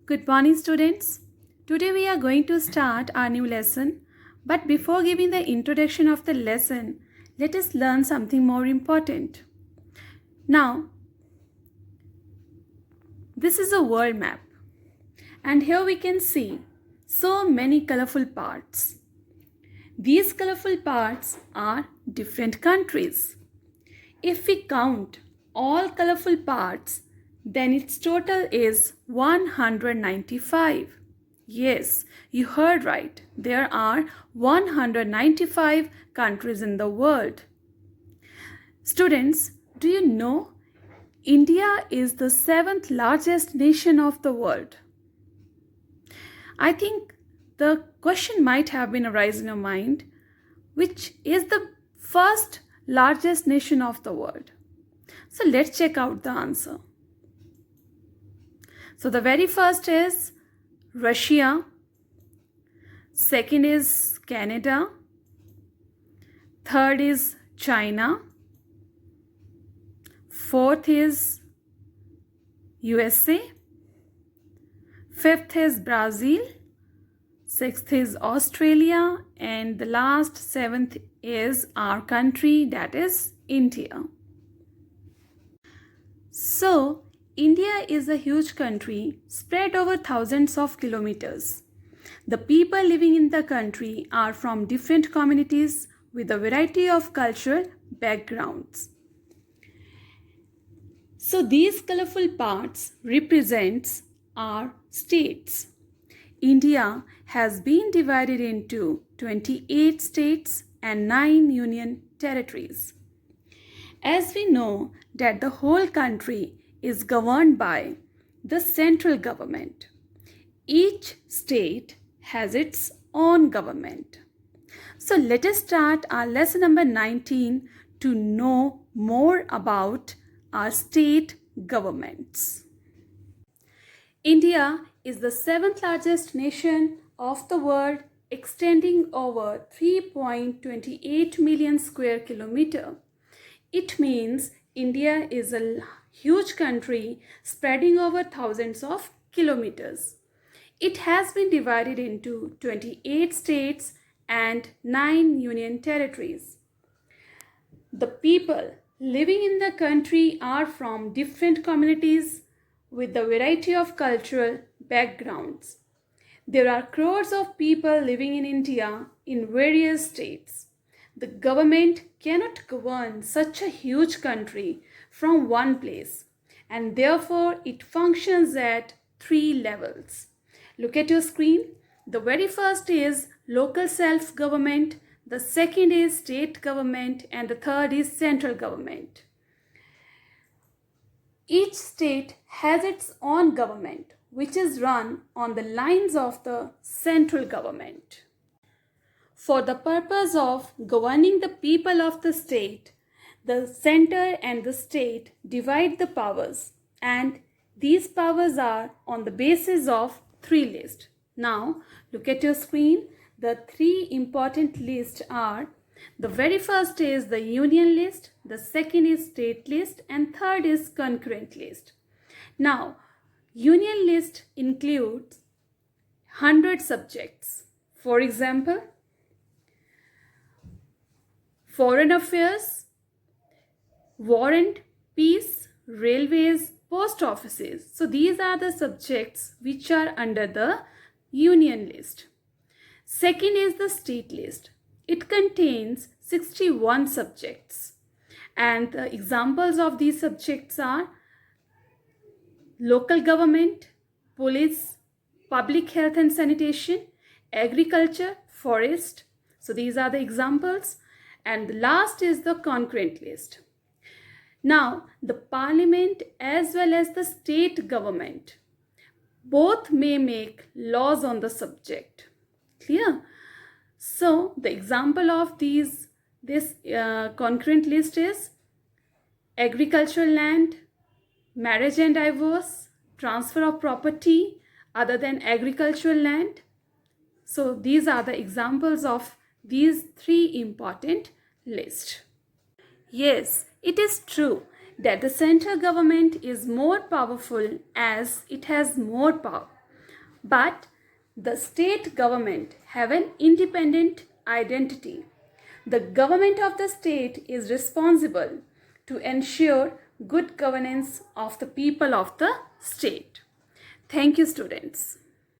Good morning, students. Today we are going to start our new lesson. But before giving the introduction of the lesson, let us learn something more important. Now, this is a world map. And here we can see so many colorful parts. These colorful parts are different countries. If we count all colorful parts, then its total is 195. Yes, you heard right. There are 195 countries in the world. Students, do you know India is the 7th largest nation of the world? I think the question might have been arise in your mind, which is the first largest nation of the world? So let's check out the answer. So the very first is Russia, second is Canada, third is China, fourth is USA, fifth is Brazil, sixth is Australia, and the last seventh is our country, that is India. So, India is a huge country spread over thousands of kilometers. The people living in the country are from different communities with a variety of cultural backgrounds. So these colorful parts represents our states. India has been divided into 28 states and 9 union territories. As we know that the whole country is governed by the central government. Each state has its own government. So let us start our lesson number 19 to know more about our state governments. India is the 7th largest nation of the world, extending over 3.28 million square kilometers. It means India is a huge country spreading over thousands of kilometers. It has been divided into 28 states and 9 union territories. The people living in the country are from different communities with a variety of cultural backgrounds. There are crores of people living in India in various states. The government cannot govern such a huge country from one place, and therefore it functions at 3 levels. Look at your screen. The very first is local self-government, the second is state government, and the third is central government. Each state has its own government, which is run on the lines of the central government. For the purpose of governing the people of the state, the center and the state divide the powers, and these powers are on the basis of 3 lists. Now, look at your screen. The 3 important lists are, the very first is the union list, the second is state list, and third is concurrent list. Now, union list includes 100 subjects. For example, foreign affairs, war and peace, railways, post offices. So these are the subjects which are under the union list. Second is the state list. It contains 61 subjects. And the examples of these subjects are local government, police, public health and sanitation, agriculture, forest. So these are the examples. And the last is the concurrent list. Now, the parliament as well as the state government, both may make laws on the subject. Clear? So, the example of this concurrent list is agricultural land, marriage and divorce, transfer of property other than agricultural land. So, these are the examples of these 3 important lists. Yes, it is true that the central government is more powerful as it has more power. But the state government have an independent identity. The government of the state is responsible to ensure good governance of the people of the state. Thank you, students.